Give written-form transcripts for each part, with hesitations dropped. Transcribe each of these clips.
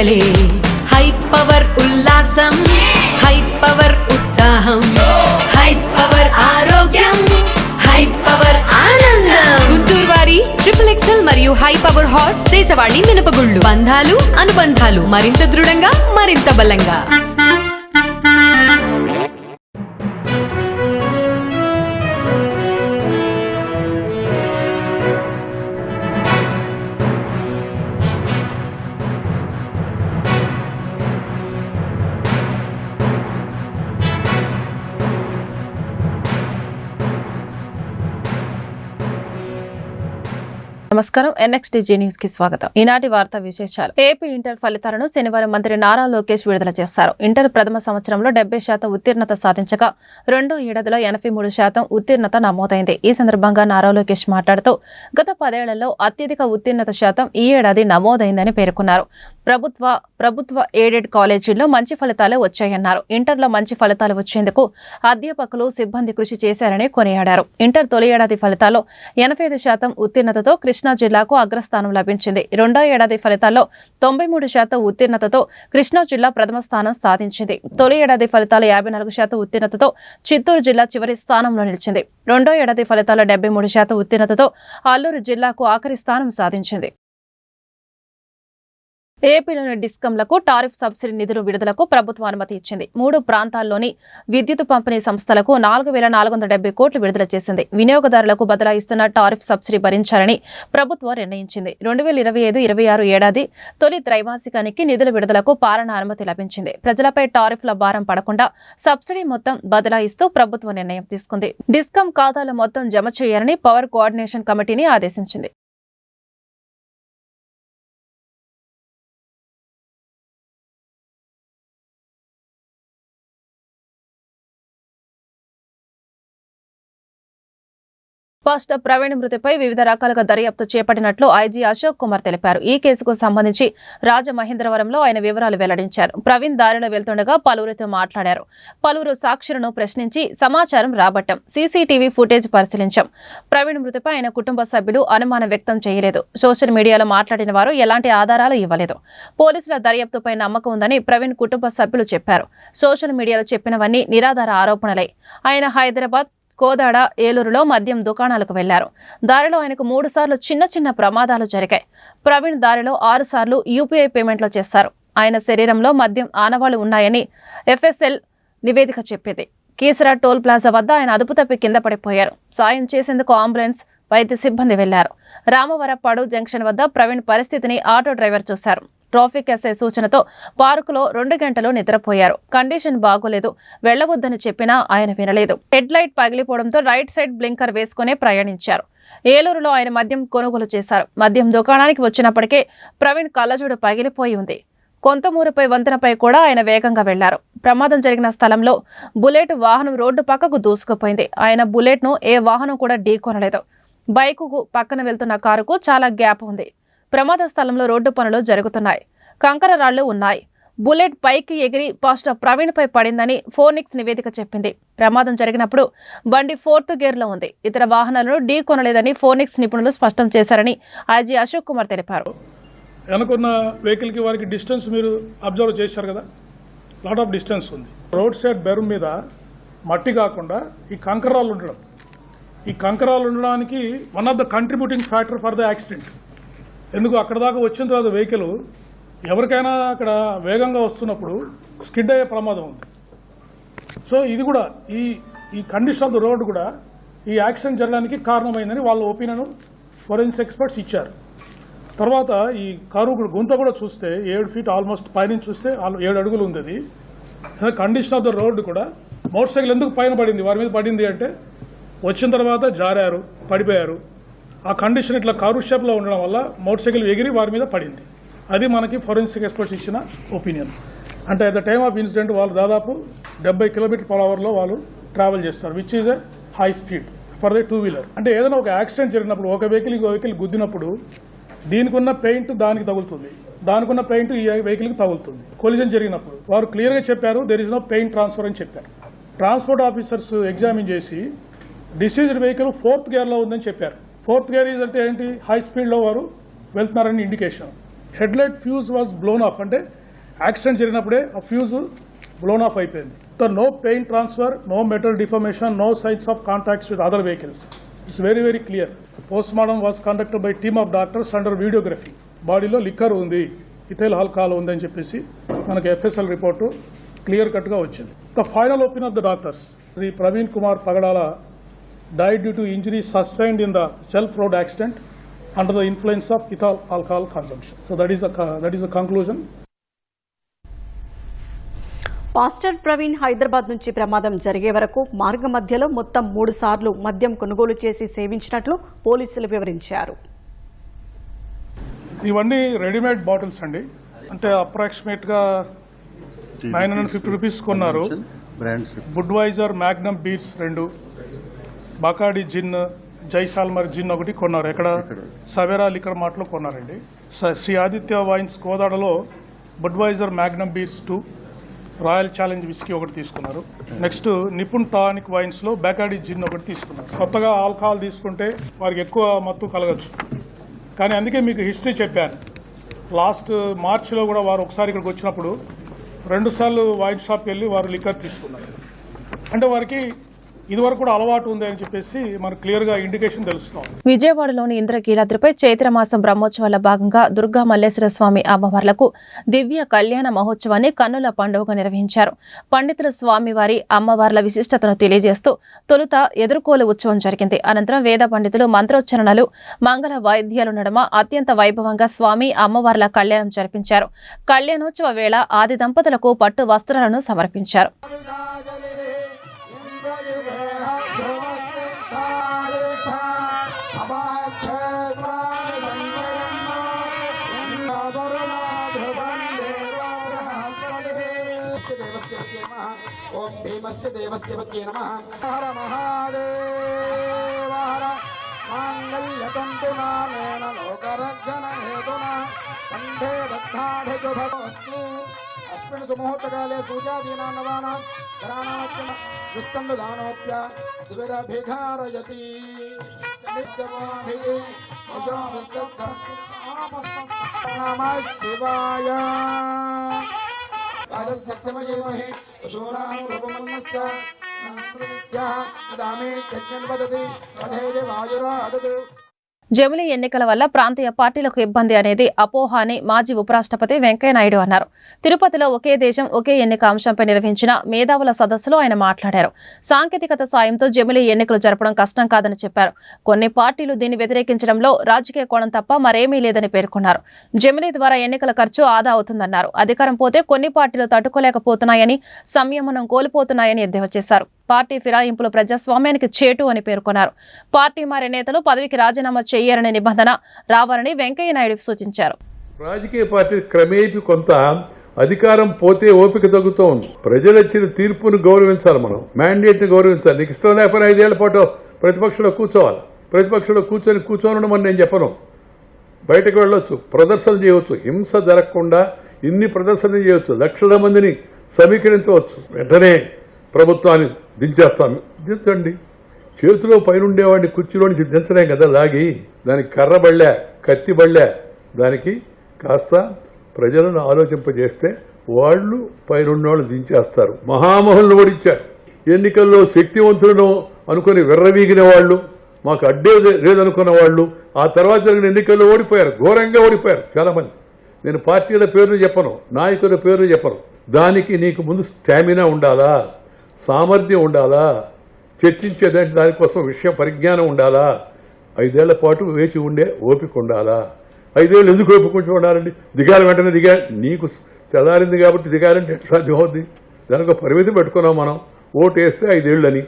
మొదలే high power ఉల్లాసం, high power ఉత్సాహం, హై పవర్ ఆరోగ్యం, హై పవర్ ఆనందం. గుంటూరు వారి XXL మరియు హై పవర్ హార్స్ దేశవాళీ మినపగుళ్ళు. బంధాలు అనుబంధాలు మరింత దృఢంగా, మరింత బలంగా. నమస్కారం. NXTG న్యూస్ కి స్వాగతం. ఈనాటి వార్తా విశేషాలు. ఏపీ ఇంటర్ ఫలితాలను శనివారం మంత్రి నారా లోకేష్ విడుదల చేశారు. ఇంటర్ ప్రథమ సంవత్సరంలో 70% ఉత్తీర్ణత సాధించగా రెండో ఏడాదిలో 83% ఉత్తీర్ణత నమోదైంది. ఈ సందర్భంగా నారా లోకేష్ మాట్లాడుతూ గత 10 ఏళ్లలో అత్యధిక ఉత్తీర్ణత శాతం ఈ ఏడాది నమోదైందని పేర్కొన్నారు. ప్రభుత్వ ఎయిడెడ్ కాలేజీల్లో మంచి ఫలితాలే వచ్చాయన్నారు. ఇంటర్లో మంచి ఫలితాలు వచ్చేందుకు అధ్యాపకులు, సిబ్బంది కృషి చేశారని కొనియాడారు. ఇంటర్ తొలి ఏడాది ఫలితాల్లో 85% ఉత్తీర్ణతతో కృష్ణా జిల్లాకు అగ్రస్థానం లభించింది. రెండో ఏడాది ఫలితాల్లో 93% ఉత్తీర్ణతతో కృష్ణా జిల్లా ప్రథమ స్థానం సాధించింది. తొలి ఏడాది ఫలితాలు 54% ఉత్తీర్ణతతో చిత్తూరు జిల్లా చివరి స్థానంలో నిలిచింది. రెండో ఏడాది ఫలితాల్లో 73% ఉత్తీర్ణతతో అల్లూరు జిల్లాకు ఆఖరి స్థానం సాధించింది. ఏపీలోని డిస్కంలకు టారిఫ్ సబ్సిడీ నిధులు విడుదలకు ప్రభుత్వం అనుమతి ఇచ్చింది. 3 ప్రాంతాల్లోని విద్యుత్ పంపిణీ సంస్థలకు 4,470 కోట్లు విడుదల చేసింది. వినియోగదారులకు బదలాయిస్తున్న టారిఫ్ సబ్సిడీ భరించాలని ప్రభుత్వం నిర్ణయించింది. 2025-26 ఏడాది తొలి త్రైమాసికానికి నిధుల విడుదలకు పాలనా అనుమతి లభించింది. ప్రజలపై టారిఫ్ల భారం పడకుండా సబ్సిడీ మొత్తం బదలాయిస్తూ ప్రభుత్వం నిర్ణయం తీసుకుంది. డిస్కం ఖాతాలో మొత్తం జమ చేయాలని పవర్ కోఆర్డినేషన్ కమిటీని ఆదేశించింది. పాస్టర్ ప్రవీణ్ మృతిపై వివిధ రకాలుగా దర్యాప్తు చేపట్టినట్లు ఐజీ అశోక్ కుమార్ తెలిపారు. ఈ కేసుకు సంబంధించి రాజమహేంద్రవరంలో ఆయన వివరాలు వెల్లడించారు. ప్రవీణ్ దారిలో వెళ్తుండగా పలువురితో మాట్లాడారు. పలువురు సాక్షులను ప్రశ్నించి సమాచారం రాబట్టాం. సీసీటీవీ ఫుటేజ్ పరిశీలించాం. ప్రవీణ్ మృతిపై ఆయన కుటుంబ సభ్యులు అనుమానం వ్యక్తం చేయలేదు. సోషల్ మీడియాలో మాట్లాడిన వారు ఎలాంటి ఆధారాలు ఇవ్వలేదు. పోలీసుల దర్యాప్తుపై నమ్మకం ఉందని ప్రవీణ్ కుటుంబ సభ్యులు చెప్పారు. సోషల్ మీడియాలో చెప్పినవన్నీ నిరాధార ఆరోపణలే. ఆయన హైదరాబాద్, కోదాడ, ఏలూరులో మద్యం దుకాణాలకు వెళ్లారు. దారిలో ఆయనకు 3 సార్లు చిన్న ప్రమాదాలు జరిగాయి. ప్రవీణ్ దారిలో 6 సార్లు యూపీఐ పేమెంట్లు చేశారు. ఆయన శరీరంలో మద్యం ఆనవాళ్లు ఉన్నాయని FSL నివేదిక చెప్పింది. కీసరా టోల్ ప్లాజా వద్ద ఆయన అదుపు తప్పి కింద పడిపోయారు. సాయం చేసేందుకు అంబులెన్స్, వైద్య సిబ్బంది వెళ్లారు. రామవరపాడు జంక్షన్ వద్ద ప్రవీణ్ పరిస్థితిని ఆటో డ్రైవర్ చూశారు. ట్రాఫిక్ ఎస్ఐ సూచనతో పార్కులో 2 గంటలు నిద్రపోయారు. కండిషన్ బాగోలేదు, వెళ్లవద్దని చెప్పినా ఆయన వినలేదు. హెడ్ లైట్ పగిలిపోవడంతో రైట్ సైడ్ బ్లింకర్ వేసుకునే ప్రయాణించారు. ఏలూరులో ఆయన మద్యం కొనుగోలు చేశారు. మద్యం దుకాణానికి వచ్చినప్పటికే ప్రవీణ్ కళ్ళజోడు పగిలిపోయి ఉంది. కొంతమూరుపై వంతెనపై కూడా ఆయన వేగంగా వెళ్లారు. ప్రమాదం జరిగిన స్థలంలో బుల్లెట్ వాహనం రోడ్డు పక్కకు దూసుకుపోయింది. ఆయన బుల్లెట్ను ఏ వాహనం కూడా ఢీకొనలేదు. బైకుకు పక్కన వెళ్తున్న కారుకు చాలా గ్యాప్ ఉంది. ప్రమాద స్థలంలో రోడ్డు పనులు జరుగుతున్నాయి. కంకర రాళ్లు ఉన్నాయి. బుల్లెట్ పైకి ఎగిరి పాస్టర్ ప్రవీణ్ పై పడిందని ఫోనిక్స్ నివేదిక చెప్పింది. ప్రమాదం జరిగినప్పుడు బండి 4th గేర్లో ఉంది. ఇతర వాహనాలను ఢీ కొనలేదని ఫోనిక్స్ నిపుణులు స్పష్టం చేశారని ఐజీ అశోక్ కుమార్ తెలిపారు. అనుకున్న వెహికల్కి వారికి డిస్టెన్స్ మీరు అబ్జర్వ్ చేశారు కదా, లాట్ ఆఫ్ డిస్టెన్స్ ఉంది. రోడ్ సైడ్ బెరుమ్ మీద మట్టి కాకుండా ఈ కంకరాలు ఉండడం, ఈ కంకరాలు ఉండడానికి one of the contributing factor for the accident. ఎందుకు అక్కడ దాకా వచ్చిన తర్వాత వెహికల్ ఎవరికైనా అక్కడ వేగంగా వస్తున్నప్పుడు స్కిడ్ అయ్యే ప్రమాదం ఉంది. సో ఇది కూడా ఈ కండిషన్ ఆఫ్ ద రోడ్ కూడా ఈ యాక్సిడెంట్ జరగడానికి కారణమైందని వాళ్ళ ఒపీనియన్ ఫోరెన్సిక్ ఎక్స్పర్ట్స్ ఇచ్చారు. తర్వాత ఈ కారు గుంత కూడా చూస్తే 7 ఫీట్ ఆల్మోస్ట్ పైనుంచి చూస్తే 7 అడుగులు ఉంది. అది కండిషన్ ఆఫ్ ద రోడ్ కూడా మోటార్ సైకిల్ ఎందుకు పైన పడింది, వారి మీద పడింది అంటే వచ్చిన తర్వాత జారారు, పడిపోయారు. ఆ కండిషన్ ఇట్లా కారు షేప్లో ఉండడం వల్ల మోటార్ సైకిల్ ఎగిరి వారి మీద పడింది. అది మనకి ఫోరెన్సిక్ ఎక్స్పర్ట్స్ ఇచ్చిన ఒపీనియన్. అంటే at the time of incident వాళ్ళు దాదాపు 70 km/h వాళ్ళు ట్రావెల్ చేస్తారు, which is a high speed for the 2-wheeler. అంటే ఏదైనా ఒక యాక్సిడెంట్ జరిగినప్పుడు ఒక వెహికల్ గుద్దినప్పుడు దీనికి ఉన్న పెయింట్ దానికి తగులుతుంది, దానికి ఉన్న పెయింట్ ఈ వెహికల్కి తగులుతుంది. కొలిజన్ జరిగినప్పుడు వారు క్లియర్గా చెప్పారు, there is no paint transfer అని చెప్పారు. ట్రాన్స్పోర్ట్ ఆఫీసర్స్ ఎగ్జామిన్ చేసి డిసీజ్డ్ వెహికల్ 4th గేర్లో ఉందని చెప్పారు. 4th గేర్ అంటే ఏంటి, హై స్పీడ్లో వారు వెళ్తున్నారని indication. Head light fuse was blown off, అంటే యాక్సిడెంట్ జరిగినప్పుడే ఆ ఫ్యూజ్ బ్లోన్ ఆఫ్ అయిపోయింది. No pain transfer, no metal deformation, no signs of contacts with other vehicles. It's very clear. Post mortem was conducted by team of doctors under videography. బాడీలో liquor ఉంది, ethyl alcohol ఉంది అని చెప్పేసి మనకి FSL report clear కట్గా వచ్చింది. The final opinion of the doctors, Shri Praveen Kumar Pagadala died due to injuries sustained in the self-road accident under the influence of ethyl alcohol consumption. So that is the conclusion. Pastor Praveen Hyderabad నుంచి ప్రమాదం జరిగే వరకు మార్గ మధ్యలో మొత్తం 3 సార్లు మద్యం కొనుగోలు చేసి సేవించినట్లు పోలీసులు వివరించారు. ఇవన్నీ రెడీమేడ్ బాటిల్స్ అండి, అంటే అప్రాక్సిమేట్గా 950 రూపీస్ కొన్నారు. బుడ్వైజర్ మ్యాగ్నమ్ బీర్స్ 2, బకాడి జిన్, జైసాల్మర్ జిన్ ఒకటి కొన్నారు. ఎక్కడ? సవేరా లిక్కర్ మార్ట్లో కొన్నారండి. శ్రీ ఆదిత్య వైన్స్ కోదాడలో Budweiser magnum beers 2, royal challenge whisky ఒకటి తీసుకున్నారు. నెక్స్ట్ నిపుణ్ టానిక్ వైన్స్లో బకాడి జిన్ ఒకటి తీసుకున్నారు. కొత్తగా ఆల్కహాల్ తీసుకుంటే వారికి ఎక్కువ మత్తు కలగచ్చు, కానీ అందుకే మీకు హిస్టరీ చెప్పాను. లాస్ట్ మార్చిలో కూడా వారు ఒకసారి ఇక్కడికి వచ్చినప్పుడు 2 సార్లు వైన్ షాప్కి వెళ్ళి వారు లిక్కర్ తీసుకున్నారు. అంటే వారికి ఇదివరకు కూడా అలవాటు ఉంది అని చెప్పేసి మనకు క్లియర్గా ఇండికేషన్ తెలుస్తాం. విజయవాడలోని ఇంద్రకీలాద్రిపై చైత్రమాసం బ్రహ్మోత్సవాల భాగంగా దుర్గా మల్లేశ్వర స్వామి అమ్మవార్లకు దివ్య కళ్యాణ మహోత్సవాన్ని కన్నుల పండుగగా నిర్వహించారు. పండితుల స్వామివారి అమ్మవార్ల విశిష్టతను తెలియజేస్తూ తొలుత ఎదుర్కోలు ఉత్సవం జరిగింది. అనంతరం వేద పండితులు మంత్రోచ్చరణలు, మంగళ వాయిద్యాల నడుమ అత్యంత వైభవంగా స్వామి అమ్మవార్ల కళ్యాణం జరిపించారు. కళ్యాణోత్సవ వేళ ఆది దంపతులకు పట్టు వస్త్రాలను సమర్పించారు. ఓం భీమస్య దేవస్య వకే నమః. హర మహాదేవ హర మాంగళ్యతంతునానేన లోకరక్షణ హేతునా కంఠే బద్ధాఢ్యజోభవస్తు. అస్మిన్ సుముహూర్తకాలే సూర్యాదీనాం నవానాం గ్రహాణాత్మ దుస్కందదానోప్య దువిరభిఘారయతి నిత్యమాభిః నమః శివాయ. రాజసత్యమయేమహే పశూనాం రూపమన్నస్య దామే యజ్ఞం వదతి వధేయ వాయురాదతు. జమిలీ ఎన్నికల వల్ల ప్రాంతీయ పార్టీలకు ఇబ్బంది అనేది అపోహ అని మాజీ ఉపరాష్ట్రపతి వెంకయ్యనాయుడు అన్నారు. తిరుపతిలో ఒకే దేశం ఒకే ఎన్నిక అంశంపై నిర్వహించిన మేధావుల సదస్సులో ఆయన మాట్లాడారు. సాంకేతికత సాయంతో జమిలీ ఎన్నికలు జరపడం కష్టం కాదని చెప్పారు. కొన్ని పార్టీలు దీన్ని వ్యతిరేకించడంలో రాజకీయ కోణం తప్ప మరేమీ లేదని పేర్కొన్నారు. జమిలీ ద్వారా ఎన్నికల ఖర్చు ఆదా అవుతుందన్నారు. అధికారం పోతే కొన్ని పార్టీలు తట్టుకోలేకపోతున్నాయని, సంయమనం కోల్పోతున్నాయని ఎద్దేవా చేశారు. పార్టీ ఫిరాయింపులు ప్రజాస్వామ్యానికి చేటు అని పేర్కొన్నారు. పార్టీ మారే నేతలు పదవికి రాజీనామా చేయాలనే నిబంధన రావాలని వెంకయ్యనాయుడు సూచించారు. రాజకీయ పార్టీ క్రమేపీ కొంత అధికారం పోతే ఓపిక తగ్గుతూ ఉంది. ప్రజలు ఇచ్చిన తీర్పును గౌరవించాలి, మనం మ్యాండేట్ని గౌరవించాలి. నీకు ఇష్టం లేకపోతే 5 ఏళ్ల పాటు ప్రతిపక్షంలో కూర్చోవాలి. ప్రతిపక్షంలో కూర్చొని మనం నేను చెప్పను, బయటకు వెళ్ళొచ్చు, ప్రదర్శనలు చేయవచ్చు, హింస జరగకుండా ఇన్ని ప్రదర్శనలు చేయవచ్చు, లక్షల మందిని సమీకరించవచ్చు. వెంటనే ప్రభుత్వాన్ని దించేస్తాను, దించండి. చేతిలో పైనుండేవాడిని కుర్చీలోని దించలేం కదా, లాగి దానికి కర్ర బళ్ళే, కత్తి బళ్ళే, దానికి కాస్త ప్రజలను ఆలోచింపజేస్తే వాళ్ళు పైనున్నవాళ్ళు దించేస్తారు. మహామహులను ఓడించారు. ఎన్నికల్లో శక్తివంతులను అనుకుని విర్రవీగిన వాళ్ళు, మాకు అడ్డే లేదనుకున్న వాళ్ళు ఆ తర్వాత జరిగిన ఎన్నికల్లో ఓడిపోయారు, ఘోరంగా ఓడిపోయారు చాలామంది. నేను పార్టీల పేర్లు చెప్పను, నాయకుల పేర్లు చెప్పను. దానికి నీకు ముందు స్టామినా ఉండాలా, సామర్థ్యం ఉండాలా, చర్చించేదంటే దానికోసం విషయ పరిజ్ఞానం ఉండాలా, 5 ఏళ్ల పాటు వేచి ఉండే ఓపిక ఉండాలా. 5 ఏళ్ళు ఎందుకు ఓపిక ఉండాలండి? దిగాలి, వెంటనే దిగా, నీకు తెల్లారింది కాబట్టి దిగాలంటే సాధ్యం అవుద్ది. దానికి పరిమితి పెట్టుకున్నాం మనం. ఓటు వేస్తే 5 ఏళ్ళని,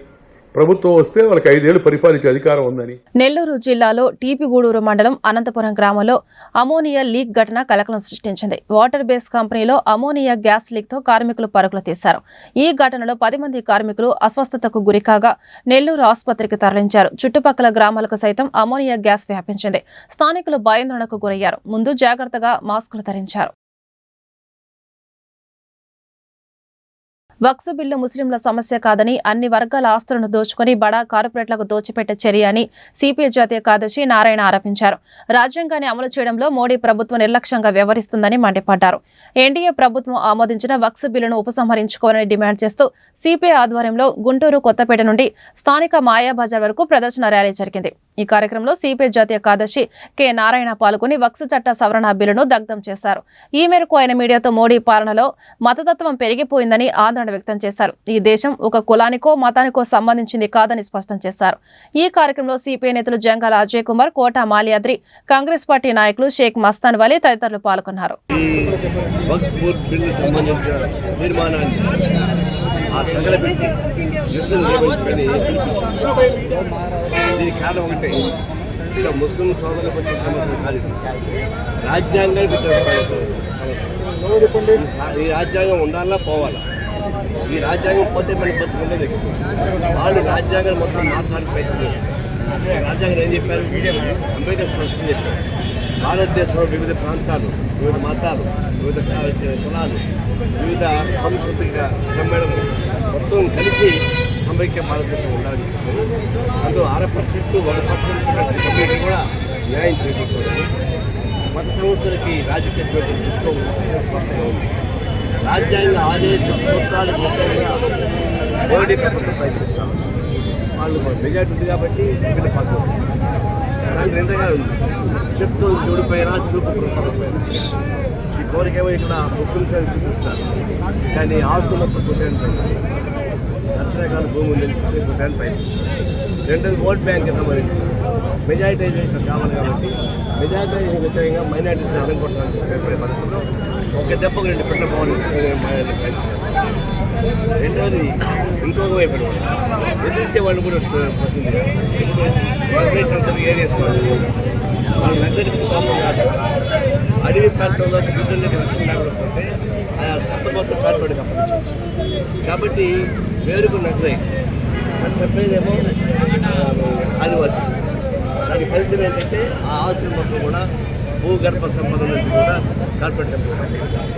ప్రభుత్వం వస్తే వాళ్ళకి 5 ఏళ్లు పరిపాలించే అధికారం ఉందని. నెల్లూరు జిల్లాలో టీపీగూడూరు మండలం అనంతపురం గ్రామంలో అమోనియా లీక్ ఘటన కలకలం సృష్టించింది. వాటర్ బేస్ కంపెనీలో అమోనియా గ్యాస్ లీక్తో కార్మికులు పరుగులు తీశారు. ఈ ఘటనలో 10 మంది కార్మికులు అస్వస్థతకు గురికాగా నెల్లూరు ఆసుపత్రికి తరలించారు. చుట్టుపక్కల గ్రామాలకు సైతం అమోనియా గ్యాస్ వ్యాపించింది. స్థానికులు భయాందోళనకు గురయ్యారు. ముందు జాగ్రత్తగా మాస్కులు ధరించారు. వక్ఫ్ బిల్లు ముస్లింల సమస్య కాదని, అన్ని వర్గాల ఆస్తులను దోచుకుని బడా కార్పొరేట్లకు దోచిపెట్టే చర్య అని సిపిఐ జాతీయ కార్యదర్శి నారాయణ ఆరోపించారు. రాజ్యాంగాన్ని అమలు చేయడంలో మోడీ ప్రభుత్వం నిర్లక్ష్యంగా వ్యవహరిస్తుందని మండిపడ్డారు. ఎన్డీఏ ప్రభుత్వం ఆమోదించిన వక్ఫ్ బిల్లును ఉపసంహరించుకోవాలని డిమాండ్ చేస్తూ సిపిఐ ఆధ్వర్యంలో గుంటూరు, కొత్తపేట నుండి స్థానిక మాయాబజార్ వరకు ప్రదర్శన ర్యాలీ జరిగింది. ఈ కార్యక్రమంలో సిపిఐ జాతీయ కార్యదర్శి కె నారాయణ పాల్గొని వక్ఫ్ చట్ట సవరణ బిల్లును దగ్ధం చేశారు. ఈ మేరకు ఆయన మీడియాతో మోడీ పాలనలో మతతత్వం పెరిగిపోయిందని ఆందోళన వ్యక్తం చేశారు. ఈ దేశం ఒక కులానికో మతానికో సంబంధించింది కాదని స్పష్టం చేశారు. ఈ కార్యక్రమంలో సిపిఐ నేతలు జంగాల అజయ్ కుమార్, కోట మాల్యాద్రి, కాంగ్రెస్ పార్టీ నాయకులు షేక్ మస్తాన్ వలీ తదితరులు పాల్గొన్నారు. ముస్లిం సోదరులకు వచ్చే సమస్య కాదు, రాజ్యాంగానికి ఈ రాజ్యాంగం ఉండాలా పోవాలా. ఈ రాజ్యాంగం పోతే మన బతుకుండేది. వాళ్ళు రాజ్యాంగాన్ని మొత్తం మార్చాలని ప్రయత్నం చేస్తారు. రాజ్యాంగం ఏం చెప్పారు? అంబేద్కర్ స్పష్టం చెప్పారు. భారతదేశంలో వివిధ ప్రాంతాలు, వివిధ మతాలు, వివిధ కులాలు, వివిధ సాంస్కృతిక సమ్మేళనలు మొత్తం కలిసి సమైక్య భారతదేశం ఉండాలని చెప్పారు. అందులో 6% 1% కమ్యూనిటీ కూడా న్యాయం చేకూరుతుంది. మత సంస్థలకి రాజకీయ స్పష్టంగా ఉంది. రాజ్యాంగ ఆదేశ సూత్రాలకు వ్యతిరేకంగా మోడీ ప్రభుత్వం ప్రయత్నిస్తాం. వాళ్ళు మెజార్టీ ఉంది కాబట్టి బిల్లు పాస్ అవుతుంది. దానికి రెండుగా ఉంది. చెప్తూ శివుడి పైన, చూపు ప్రభుత్వం. ఈ కోరికేమో ఇక్కడ ముస్లింస్ అని చూపిస్తారు, కానీ ఆస్తులు మొత్తం కొట్టడానికి దర్శనకాల భూమి ఉందని కొట్టడానికి ప్రయత్నిస్తారు. రెండోది ఓట్ బ్యాంక్ సంబంధించి మెజారిటైజేషన్ కావాలి కాబట్టి మెజారిటైజేషన్ వ్యతిరేకంగా మైనార్టీస్ అనుకుంటున్నాను భయపడే పద్ధతిలో ఒక దెబ్బకు 2 పెట్ట పోవాలని ప్రయత్నం చేస్తారు. రెండవది ఇంకొక వైపు ఎదిరించే వాళ్ళు కూడా వస్తుంది. నక్సలైట్ అంతా ఏరియాస్ వాళ్ళు నక్సలైట్ ప్రాబ్లం కాదు. అడవి ప్రాంతంలో గిరిజనులకు రక్షణ లేకపోతే ఆ సంపద మొత్తం కార్పొరేట్కి అప్పగించవచ్చు. కాబట్టి పేరుకు నక్సలైట్, అది చెప్పేదేమో ఆదివాసీ. దానికి ఫలితం ఏంటంటే ఆ ఆస్తులు మొత్తం కూడా భూగర్భ సంపద నుంచి కూడా కార్పొరేట్ పట్టించారు.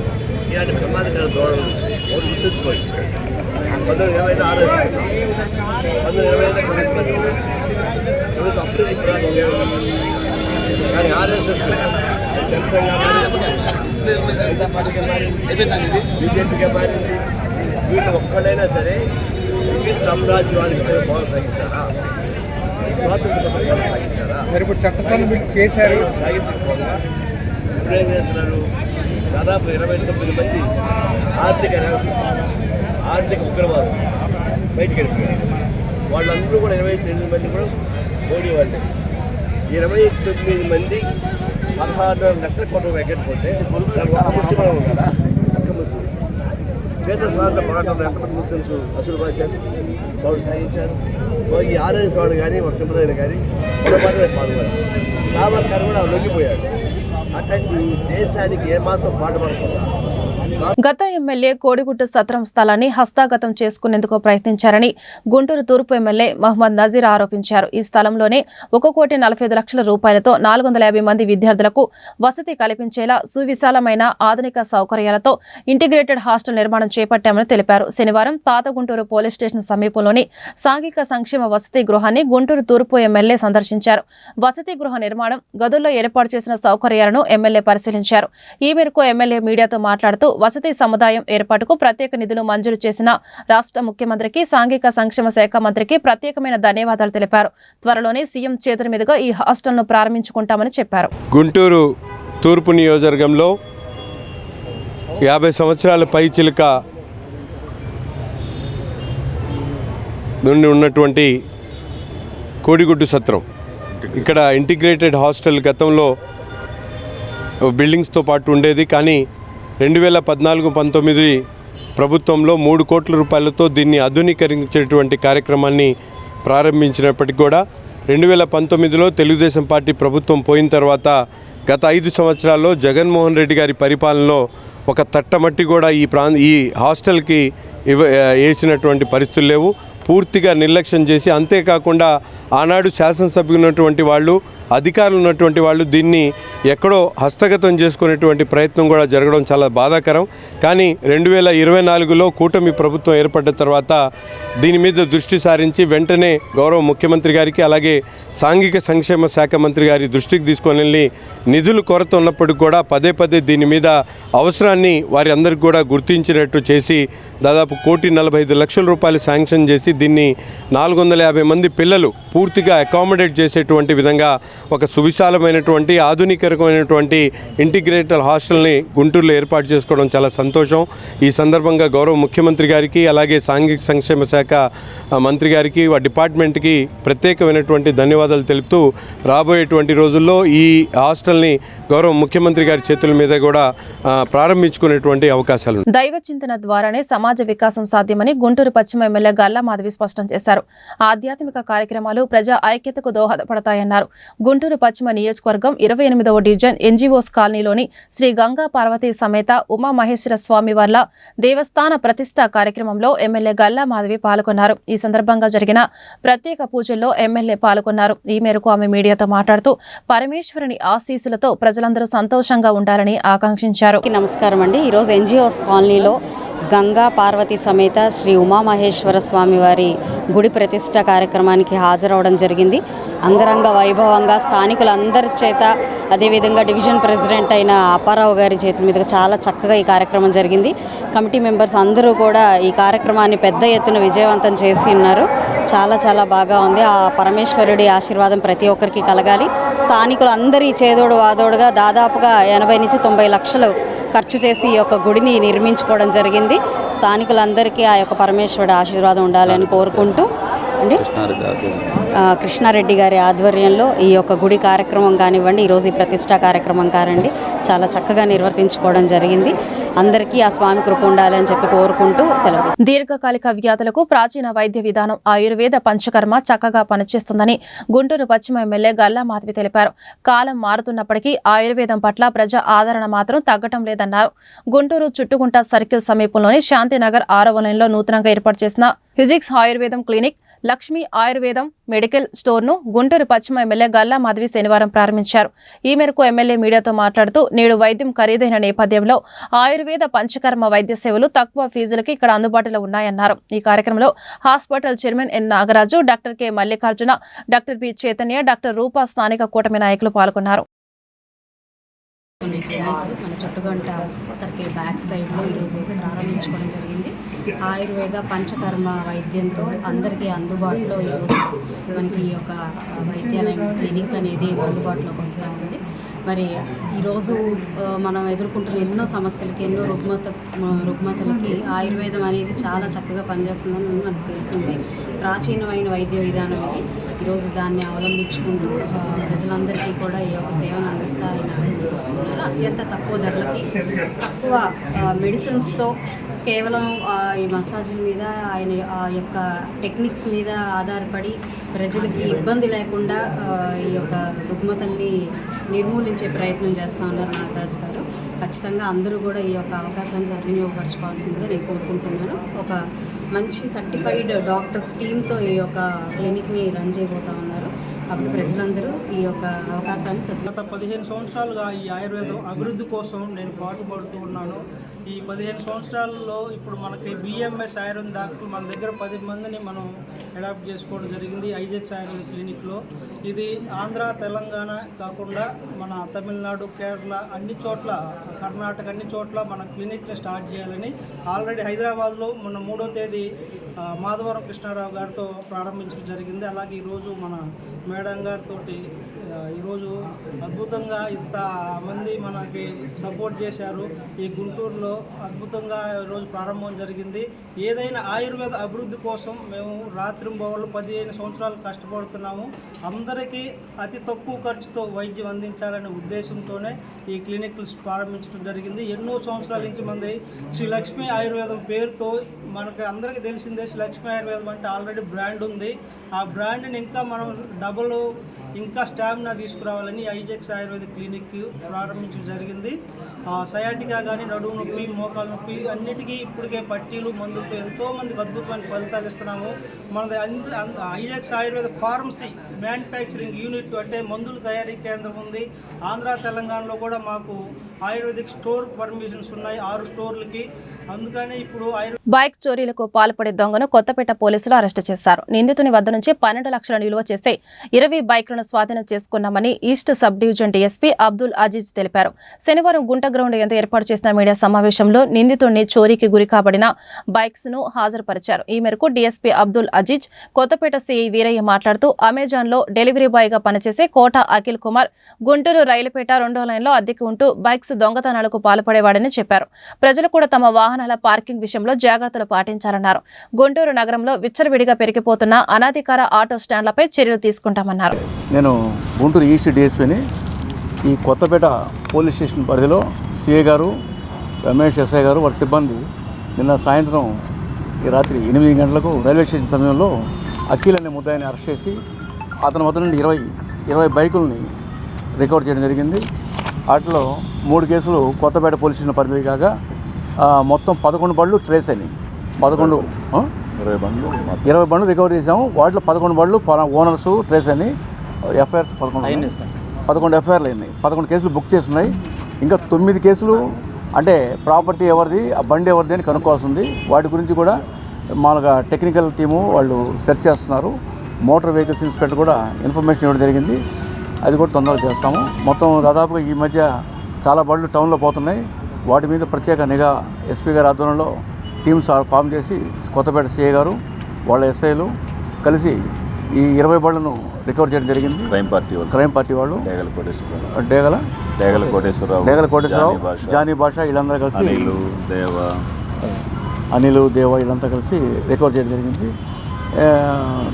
ఇలాంటి ప్రమాదకర ధోరణి నుంచి ఎవరు గుర్తుంచుకోండి. 1920 ఆలోచించారు. 1920 కమిషన్ అప్పుడు కానీ ఆర్ఎస్ఎస్ జనసంఘ బీజేపీగా మారింది. వీళ్ళు ఒక్కడైనా సరే బ్రిటిష్ సామ్రాజ్యానికి కొనసాగిస్తారా, స్వాతంత్ర కోసం కొనసాగిస్తారా? చేశారు సాగించకపోగా ఇప్పుడేం చేస్తున్నారు? దాదాపు 29 మంది ఆర్థిక ఉగ్రవాదం బయటికి వెళ్ళిపోయారు. వాళ్ళందరూ కూడా 29 మంది కూడా మోడీ వాళ్ళే. 29 మంది 16 లక్షల కోట్ల ఎక్కడిపోతే ముస్లిం ఉండాలా? ఒక్క ముస్లిం దేశ స్వాతంత్ర పోరాటంలో ఎంతమంది ముస్లిమ్స్ అసలు భాషలు పౌరులు సాగించారు. ఈ ఆర్ఎస్ వాళ్ళు కానీ ఒక సంప్రదాయాలు కానీ పొరపాటుగా పాల్గొన్నారు. సావర్కర్ కూడా లొంగిపోయాడు. అట్లాంటి దేశానికి ఏమాత్రం పాటుపడుతుందా? గత ఎమ్మెల్యే కోడిగుట్టు సత్రం స్థలాన్ని హస్తగతం చేసుకునేందుకు ప్రయత్నించారని గుంటూరు తూర్పు ఎమ్మెల్యే మహమ్మద్ నజీర్ ఆరోపించారు. ఈ స్థలంలోనే 1,45,00,000 రూపాయలతో 450 మంది విద్యార్థులకు వసతి కల్పించేలా సువిశాలమైన ఆధునిక సౌకర్యాలతో ఇంటిగ్రేటెడ్ హాస్టల్ నిర్మాణం చేపట్టామని తెలిపారు. శనివారం పాత గుంటూరు పోలీస్ స్టేషన్ సమీపంలోని సాంఘిక సంక్షేమ వసతి గృహాన్ని గుంటూరు తూర్పు ఎమ్మెల్యే సందర్శించారు. వసతి గృహ నిర్మాణం, గదుల్లో ఏర్పాటు చేసిన సౌకర్యాలను ఎమ్మెల్యే పరిశీలించారు. ఈ మేరకు ఎమ్మెల్యే మీడియాతో మాట్లాడుతూ వసతి సముదాయం ఏర్పాటుకు ప్రత్యేక నిధులు మంజూరు చేసిన రాష్ట్ర ముఖ్యమంత్రికి, సాంఘిక సంక్షేమ శాఖ మంత్రికి ప్రత్యేకమైన ధన్యవాదాలు తెలిపారు. త్వరలోనే సీఎం చేతుల మీదుగా ఈ హాస్టల్ను ప్రారంభించుకుంటామని చెప్పారు. గుంటూరు తూర్పు నియోజకవర్గంలో 50 సంవత్సరాల పైచిలుక నుండి ఉన్నటువంటి కోడిగుడ్డు సత్రం, ఇక్కడ ఇంటిగ్రేటెడ్ హాస్టల్ గతంలో బిల్డింగ్స్తో పాటు ఉండేది. కానీ 2014-19 ప్రభుత్వంలో 3 కోట్ల రూపాయలతో దీన్ని ఆధునీకరించేటువంటి కార్యక్రమాన్ని ప్రారంభించినప్పటికీ కూడా 2019లో తెలుగుదేశం పార్టీ ప్రభుత్వం పోయిన తర్వాత గత 5 సంవత్సరాల్లో జగన్మోహన్ రెడ్డి గారి పరిపాలనలో ఒక తట్టమట్టి కూడా ఈ హాస్టల్కి వేసినటువంటి పరిస్థితులు లేవు. పూర్తిగా నిర్లక్ష్యం చేసి, అంతేకాకుండా ఆనాడు శాసనసభ్యులు ఉన్నటువంటి వాళ్ళు అధికారులు ఉన్నటువంటి వాళ్ళు దీన్ని ఎక్కడో హస్తగతం చేసుకునేటువంటి ప్రయత్నం కూడా జరగడం చాలా బాధాకరం. కానీ 2024లో కూటమి ప్రభుత్వం ఏర్పడ్డ తర్వాత దీని మీద దృష్టి సారించి వెంటనే గౌరవ ముఖ్యమంత్రి గారికి అలాగే సాంఘిక సంక్షేమ శాఖ మంత్రి గారి దృష్టికి తీసుకొని వెళ్ళి నిధులు కొరత ఉన్నప్పటికీ కూడా పదే దీని మీద అవసరాన్ని వారి అందరికీ కూడా గుర్తించినట్టు చేసి దాదాపు 1,45,00,000 రూపాయలు శాంక్షన్ చేసి దీన్ని 450 మంది పిల్లలు పూర్తిగా అకామిడేట్ చేసేటువంటి విధంగా ఒక సువిశాలమైనటువంటి ఆధునికరమైనటువంటి ఇంటిగ్రేటెడ్ హాస్టల్ని గుంటూరులో ఏర్పాటు చేసుకోవడం చాలా సంతోషం. ఈ సందర్భంగా గౌరవ ముఖ్యమంత్రి గారికి అలాగే సాంఘిక సంక్షేమ శాఖ మంత్రి గారికి ఆ డిపార్ట్మెంట్కి ప్రత్యేకమైనటువంటి ధన్యవాదాలు తెలుపుతూ రాబోయేటువంటి రోజుల్లో ఈ హాస్టల్ని గౌరవ ముఖ్యమంత్రి గారి చేతుల మీద కూడా ప్రారంభించుకునేటువంటి అవకాశాలు. దైవ చింతన ద్వారానే సమాజ వికాసం సాధ్యమని గుంటూరు పశ్చిమ ఎమ్మెల్యే గల్లా మాధవి స్పష్టం చేశారు. ఆధ్యాత్మిక కార్యక్రమాలు ప్రజా ఐక్యతకు దోహదపడతాయన్నారు. గుంటూరు పశ్చిమ నియోజకవర్గం 28వ డివిజన్ ఎన్జీఓస్ కాలనీలోని శ్రీ గంగా పార్వతీ సమేత ఉమామహేశ్వర స్వామి వార్ల దేవస్థాన ప్రతిష్ఠా కార్యక్రమంలో ఎమ్మెల్యే గల్లా మాధవి పాల్గొన్నారు. ఈ సందర్భంగా జరిగిన ప్రత్యేక పూజల్లో ఎమ్మెల్యే పాల్గొన్నారు. ఈ మేరకు ఆమె మీడియాతో మాట్లాడుతూ పరమేశ్వరుని ఆశీస్సులతో ప్రజలందరూ సంతోషంగా ఉండాలని ఆకాంక్షించారు. నమస్కారం అండి. ఈరోజు ఎన్జీఓస్ కాలనీలో గంగా పార్వతి సమేత శ్రీ ఉమామహేశ్వర స్వామి వారి గుడి ప్రతిష్ట కార్యక్రమానికి హాజరవడం జరిగింది. అంగరంగ వైభవంగా స్థానికులందరి చేత, అదేవిధంగా డివిజన్ ప్రెసిడెంట్ అయిన అప్పారావు గారి చేతుల మీదుగా చాలా చక్కగా ఈ కార్యక్రమం జరిగింది. కమిటీ మెంబర్స్ అందరూ కూడా ఈ కార్యక్రమాన్ని పెద్ద ఎత్తున విజయవంతం చేసి ఉన్నారు. చాలా బాగా ఉంది. ఆ పరమేశ్వరుడి ఆశీర్వాదం ప్రతి ఒక్కరికి కలగాలి. స్థానికులందరి చేదోడు వాదోడుగా దాదాపుగా 80 నుంచి 90 లక్షలు ఖర్చు చేసి ఈ యొక్క గుడిని నిర్మించుకోవడం జరిగింది. స్థానికులందరికీ ఆ యొక్క పరమేశ్వరుడి ఆశీర్వాదం ఉండాలని కోరుకుంటూ అండి కృష్ణారెడ్డి గారి ఆధ్వర్యంలో ఈ యొక్క గుడి కార్యక్రమం కానివ్వండి, ఈరోజు ఈ ప్రతిష్టా కార్యక్రమం కానివ్వండి చాలా చక్కగా నిర్వర్తించుకోవడం జరిగింది. అందరికీ ఆ స్వామి కృప ఉండాలని చెప్పి కోరుకుంటూ సెలవు. దీర్ఘకాలిక వ్యాధులకు ప్రాచీన వైద్య విధానం ఆయుర్వేద పంచకర్మ చక్కగా పనిచేస్తుందని గుంటూరు పశ్చిమ ఎమ్మెల్యే గల్లా మాధవి తెలిపారు. కాలం మారుతున్నప్పటికీ ఆయుర్వేదం పట్ల ప్రజా ఆదరణ మాత్రం తగ్గటం లేదన్నారు. గుంటూరు చుట్టుగుంట సర్కిల్ సమీపంలోని శాంతినగర్ 6వ లైన్లో నూతనంగా ఏర్పాటు చేసిన ఫిజిక్స్ ఆయుర్వేదం క్లినిక్, లక్ష్మీ ఆయుర్వేదం మెడికల్ స్టోర్ను గుంటూరు పశ్చిమ ఎమ్మెల్యే గల్లా మాధవి శనివారం ప్రారంభించారు. ఈ మేరకు ఎమ్మెల్యే మీడియాతో మాట్లాడుతూ నేడు వైద్యం ఖరీదైన నేపథ్యంలో ఆయుర్వేద పంచకర్మ వైద్య సేవలు తక్కువ ఫీజులకి ఇక్కడ అందుబాటులో ఉన్నాయన్నారు. ఈ కార్యక్రమంలో hospital chairman N Nagaraju, doctor K Mallikarjuna, doctor P Chaitanya, doctor Rupa స్థానిక కూటమి నాయకులు పాల్గొన్నారు. మన చుట్టుగంట సర్కిల్ బ్యాక్ సైడ్లో ఈరోజు ప్రారంభించుకోవడం జరిగింది. ఆయుర్వేద పంచకర్మ వైద్యంతో అందరికీ అందుబాటులో ఈరోజు మనకి ఈ యొక్క వైద్యాలయం క్లినిక్ అనేది అందుబాటులోకి వస్తూ ఉంది. మరి ఈరోజు మనం ఎదుర్కొంటున్న ఎన్నో సమస్యలకి, ఎన్నో రుగ్మతలకి ఆయుర్వేదం అనేది చాలా చక్కగా పనిచేస్తుందని మనకు తెలిసింది. ప్రాచీనమైన వైద్య విధానం ఇది. ఈరోజు దాన్ని అవలంబించుకుంటూ ప్రజలందరికీ కూడా ఈ యొక్క సేవను అందిస్తూ ఆయన వస్తున్నారు. అత్యంత తక్కువ ధరలకి, తక్కువ మెడిసిన్స్తో, కేవలం ఈ మసాజుల మీద, ఆయన ఆ యొక్క టెక్నిక్స్ మీద ఆధారపడి ప్రజలకి ఇబ్బంది లేకుండా ఈ యొక్క రుగ్మతల్ని నిర్మూలించే ప్రయత్నం చేస్తూ ఉన్నారు నాగరాజు గారు. ఖచ్చితంగా అందరూ కూడా ఈ యొక్క అవకాశాన్ని సద్వినియోగపరచుకోవాల్సిందిగా నేను కోరుకుంటున్నాను. ఒక మంచి సర్టిఫైడ్ డాక్టర్స్ టీమ్తో ఈ యొక్క క్లినిక్ని రన్ చేయబోతూ ఉన్నారు. కాబట్టి ప్రజలందరూ ఈ యొక్క అవకాశాన్ని గత 15 సంవత్సరాలుగా ఈ ఆయుర్వేదం అభివృద్ధి కోసం నేను పాటుపడుతూ ఉన్నాను. ఈ 15 సంవత్సరాల్లో ఇప్పుడు మనకి బిఎంఎస్ ఆయుర్వేద డాక్టర్లు మన దగ్గర 10 మందిని మనం అడాప్ట్ చేసుకోవడం జరిగింది ఐజెక్స్ ఆయుర్వేద క్లినిక్లో. ఇది ఆంధ్ర, తెలంగాణ కాకుండా మన తమిళనాడు, కేరళ అన్ని చోట్ల, కర్ణాటక అన్ని చోట్ల మన క్లినిక్ని స్టార్ట్ చేయాలని ఆల్రెడీ హైదరాబాద్లో మొన్న 3వ తేదీ మాధవరం కృష్ణారావు గారితో ప్రారంభించడం జరిగింది. అలాగే ఈరోజు మన మేడం గారితో ఈరోజు అద్భుతంగా ఇంత మంది మనకి సపోర్ట్ చేశారు. ఈ గుంటూరులో అద్భుతంగా ఈరోజు ప్రారంభం జరిగింది. ఏదైనా ఆయుర్వేద అభివృద్ధి కోసం మేము రాత్రింబవళ్ళు 15 సంవత్సరాలు కష్టపడుతున్నాము. అందరికీ అతి తక్కువ ఖర్చుతో వైద్యం అందించాలనే ఉద్దేశంతోనే ఈ క్లినిక్లు ప్రారంభించడం జరిగింది. ఎన్నో సంవత్సరాల నుంచి మంది శ్రీ లక్ష్మీ ఆయుర్వేదం పేరుతో, మనకి అందరికీ తెలిసిందే శ్రీ లక్ష్మీ ఆయుర్వేదం అంటే ఆల్రెడీ బ్రాండ్ ఉంది. ఆ బ్రాండ్ని ఇంకా మనం డబుల్ ఇంకా స్టామినా తీసుకురావాలని ఐజెక్స్ ఆయుర్వేదిక్ క్లినిక్ ప్రారంభించడం జరిగింది. సయాటికా కానీ, నడుము నొప్పి, మోకాలు నొప్పి అన్నిటికీ ఇప్పటికే పట్టీలు మందులతో ఎంతోమందికి అద్భుతమైన ఫలితాలు ఇస్తున్నాము. మనది ఐజెక్స్ ఆయుర్వేద ఫార్మసీ మ్యానుఫ్యాక్చరింగ్ యూనిట్ అంటే మందుల తయారీ కేంద్రం ఉంది. ఆంధ్ర తెలంగాణలో కూడా మాకు ఆయుర్వేదిక్ స్టోర్ పర్మిషన్స్ ఉన్నాయి 6 స్టోర్లకి. అందుకని ఇప్పుడు బైక్ చోరీలకు పాల్పడే దొంగను కొత్తపేట పోలీసులు అరెస్టు చేశారు. నిందితుని వద్ద నుంచి 12 లక్షల నిలువ చేసే 20 బైకులను స్వాధీనం చేసుకున్నామని east sub division DSP Abdul Aziz తెలిపారు. శనివారం గుంట గ్రౌండ్ యందు ఏర్పాటు చేసిన మీడియా సమావేశంలో నిందితుడిని చోరీకి గురి కాబడిన బైక్స్ ను హాజరుపరిచారు. ఈ మేరకు డీఎస్పీ అబ్దుల్ అజీజ్ కొత్తపేట సీఐ వీరయ్య మాట్లాడుతూ అమెజాన్ లో డెలివరీ బాయ్ గా పనిచేసే కోట అఖిల్ కుమార్ గుంటూరు రైలుపేట 2వ లైన్లో అద్దెకి ఉంటూ బైక్స్ దొంగతనాలకు పాల్పడేవాడని చెప్పారు. ప్రజలు కూడా తమ వాహనాల పార్కింగ్ విషయంలో జాగ్రత్తలు పాటించాలన్నారు. గుంటూరు నగరంలో విచ్చలవిడిగా పెరిగిపోతున్న అనధికార ఆటో స్టాండ్లపై చర్యలు తీసుకుంటామన్నారు. నేను గుంటూరు ఈస్ట్ డిఎస్పీని. ఈ కొత్తపేట పోలీస్ స్టేషన్ పరిధిలో సిఐ గారు, రమేష్ ఎస్ఐ గారు, వారి సిబ్బంది నిన్న సాయంత్రం ఈ రాత్రి 8 గంటలకు రైల్వే స్టేషన్ సమయంలో అఖిల్ అనే ముద్దాయిని అరెస్ట్ చేసి అతని వద్ద నుండి 20 బైకుల్ని రికవర్ చేయడం జరిగింది. వాటిలో 3 కేసులు కొత్తపేట పోలీస్ స్టేషన్ పరిధి కాగా మొత్తం 11 బండ్లు ట్రేస్ అయినాయి. 20 బండ్లు రికవర్ చేసాము. వాటిలో 11 బండ్లు ఓనర్స్ ట్రేస్ అయినాయి. ఎఫ్ఐఆర్స్ 11 ఎఫ్ఐఆర్లు అయినాయి. 11 కేసులు బుక్ చేస్తున్నాయి. ఇంకా 9 కేసులు అంటే ప్రాపర్టీ ఎవరిది, ఆ బండి ఎవరిది అని కనుక్కోవాల్సింది. వాటి గురించి కూడా మామూలుగా టెక్నికల్ టీము వాళ్ళు సెర్చ్ చేస్తున్నారు. మోటార్ వెహికల్స్ ఇన్స్పెక్టర్ కూడా ఇన్ఫర్మేషన్ ఇవ్వడం జరిగింది. అది కూడా తొందరగా చేస్తాము. మొత్తం దాదాపుగా ఈ మధ్య చాలా బండ్లు టౌన్లో పోతున్నాయి. వాటి మీద ప్రత్యేక నిఘా ఎస్పీ గారి ఆధ్వర్యంలో టీమ్స్ ఫామ్ చేసి కొత్తపేట సిఐ గారు వాళ్ళ ఎస్ఐలు కలిసి ఈ 20 బండ్లను రికవర్ చేయడం జరిగింది. క్రైమ్ పార్టీ వాళ్ళు డేగల కోటేశ్వరరావు, జానీ భాష వీళ్ళందరూ కలిసి, అనిల్ దేవ వీళ్ళంతా కలిసి రికవర్ చేయడం జరిగింది.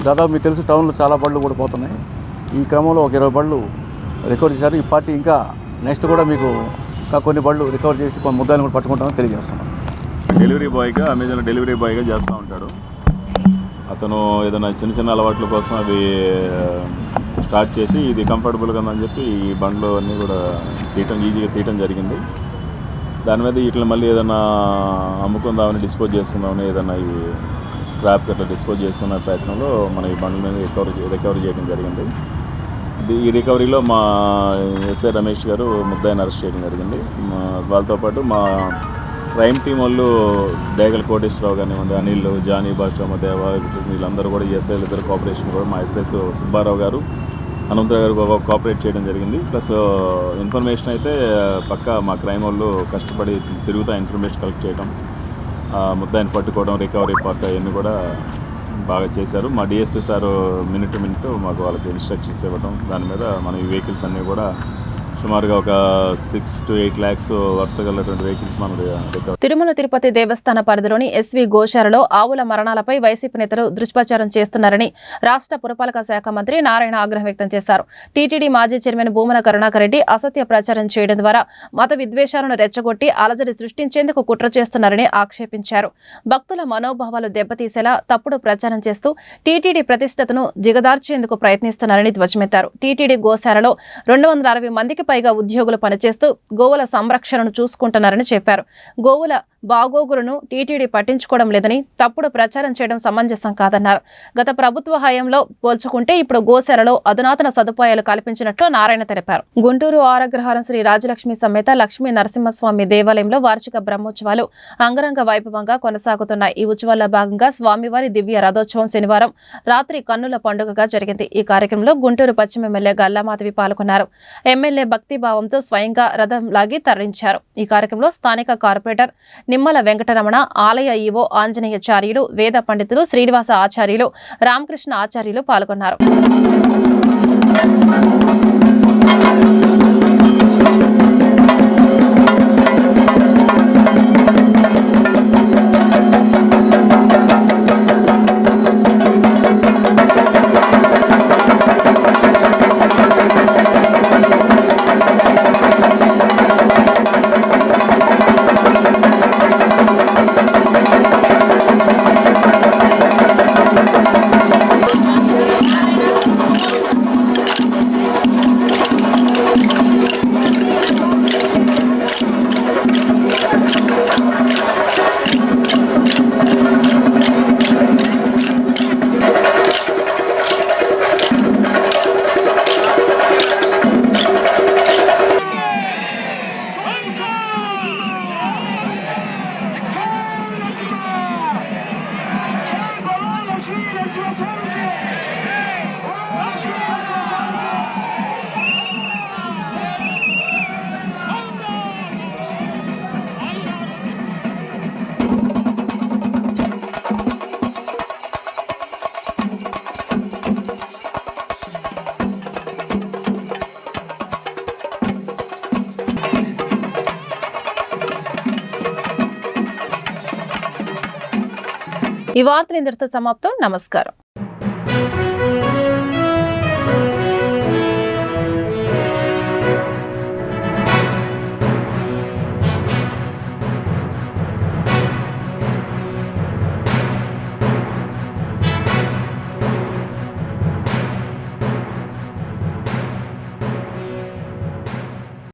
దాదాపు మీకు తెలుసు టౌన్లో చాలా బండ్లు కూడా పోతున్నాయి. ఈ క్రమంలో ఒక 20 బండ్లు రికవర్ చేశారు. ఈ పార్టీ ఇంకా నెక్స్ట్ కూడా మీకు కొన్ని బళ్ళు రికవర్ చేసి కొన్ని ముద్దాయిని కూడా పట్టుకుంటామని తెలియజేస్తున్నాం. డెలివరీ బాయ్గా, అమెజాన్ డెలివరీ బాయ్గా చేస్తూ ఉంటాడు. అతను ఏదైనా చిన్న అలవాట్ల కోసం అవి స్టార్ట్ చేసి ఇది కంఫర్టబుల్గా ఉందని చెప్పి ఈ బండ్లు అన్నీ కూడా ఈజీగా తీయటం జరిగింది. దాని మీద వీటిని మళ్ళీ ఏదైనా అమ్ముకుందామని, డిస్పోజ్ చేసుకుందామని, ఏదైనా ఈ స్క్రాప్ అట్లా డిస్పోజ్ చేసుకున్న ప్రయత్నంలో మన ఈ బండ్ల మీద రికవరీ చేయడం జరిగింది. ఈ రికవరీలో మా ఎస్ఐ రమేష్ గారు ముద్దాయిని అరెస్ట్ చేయడం జరిగింది. వాళ్ళతో పాటు మా క్రైమ్ టీం వాళ్ళు డేగల కోటేశ్వరరావు కానివ్వండి, అనిల్, జానీ భాష, దేవ వీళ్ళందరూ కూడా ఎస్ఐలు ఇద్దరు కోఆపరేషన్ కూడా మా ఎస్ఐస్ సుబ్బారావు గారు, హనుమంతరావు గారు కోఆపరేట్ చేయడం జరిగింది. ప్లస్ ఇన్ఫర్మేషన్ అయితే పక్కా మా క్రైమ్ వాళ్ళు కష్టపడి తిరుగుతూ ఇన్ఫర్మేషన్ కలెక్ట్ చేయడం, ముద్దాయిని పట్టుకోవడం, రికవరీ పార్ట్ అవన్నీ కూడా బాగా చేశారు. మా డిఎస్పీ సార్ మినిట్ మాకు వాళ్ళకి ఇన్స్ట్రక్షన్స్ ఇవ్వడం, దాని మీద మన ఈ వెహికల్స్ అన్నీ కూడా సుమారుగా ఒక 6 to 8 lakhs వర్త్ గలటువంటి వెహికల్స్ మనం రికవర్. తిరుమల తిరుపతి దేవస్థాన పరిధిలోని ఎస్వి గోశాలలో ఆవుల మరణాలపై వైసీపీ నేతలు దుష్ప్రచారం చేస్తున్నారని రాష్ట్ర పురపాలక శాఖ మంత్రి నారాయణ ఆగ్రహం వ్యక్తం చేశారు. టీటీడీ మాజీ చైర్మన్ భూమన కరుణాకర్ రెడ్డి అసత్య ప్రచారం చేయడం ద్వారా మత విద్వేషాలను రెచ్చగొట్టి అలజడి సృష్టించేందుకు కుట్ర చేస్తున్నారని ఆక్షేపించారు. భక్తుల మనోభావాలు దెబ్బతీసేలా తప్పుడు ప్రచారం చేస్తూ టీటీడీ ప్రతిష్టతను దిగదార్చేందుకు ప్రయత్నిస్తున్నారని ధ్వజమెత్తారు. టీటీడీ గోశాలలో 260 మందికి పైగా ఉద్యోగులు పనిచేస్తూ గోవుల సంరక్షణను చూసుకుంటున్నారని చెప్పారు. గోవుల బాగోగులను టీటీడీ పట్టించుకోవడం లేదని, తప్పుడు ప్రచారం చేయడం సమంజసం కాదన్నారు. గత ప్రభుత్వ హయాంలో పోల్చుకుంటే ఇప్పుడు గోశాలలో అధునాతన సదుపాయాలు కల్పించినట్లు నారాయణ తెలిపారు. గుంటూరు ఆరగ్రహారం శ్రీ రాజలక్ష్మి సమేత లక్ష్మీ నరసింహస్వామి దేవాలయంలో వార్షిక బ్రహ్మోత్సవాలు అంగరంగ వైభవంగా కొనసాగుతున్నాయి. ఈ ఉత్సవాల్లో భాగంగా స్వామివారి దివ్య రథోత్సవం శనివారం రాత్రి కన్నుల పండుగగా జరిగింది. ఈ కార్యక్రమంలో గుంటూరు పశ్చిమ ఎమ్మెల్యే గల్లామాధవి పాల్గొన్నారు. ఎమ్మెల్యే భక్తిభావంతో స్వయంగా రథం లాగి తరలించారు. ఈ కార్యక్రమంలో స్థానిక కార్పొరేటర్ నిమ్మల వెంకటరమణ, ఆలయ ఈవో ఆంజనేయాచార్యులు, వేద పండితులు శ్రీనివాస ఆచార్యులు, రామకృష్ణ ఆచార్యులు పాల్గొన్నారు. ఈ వార్తలు ఇంతటితో సమాప్తం. నమస్కారం.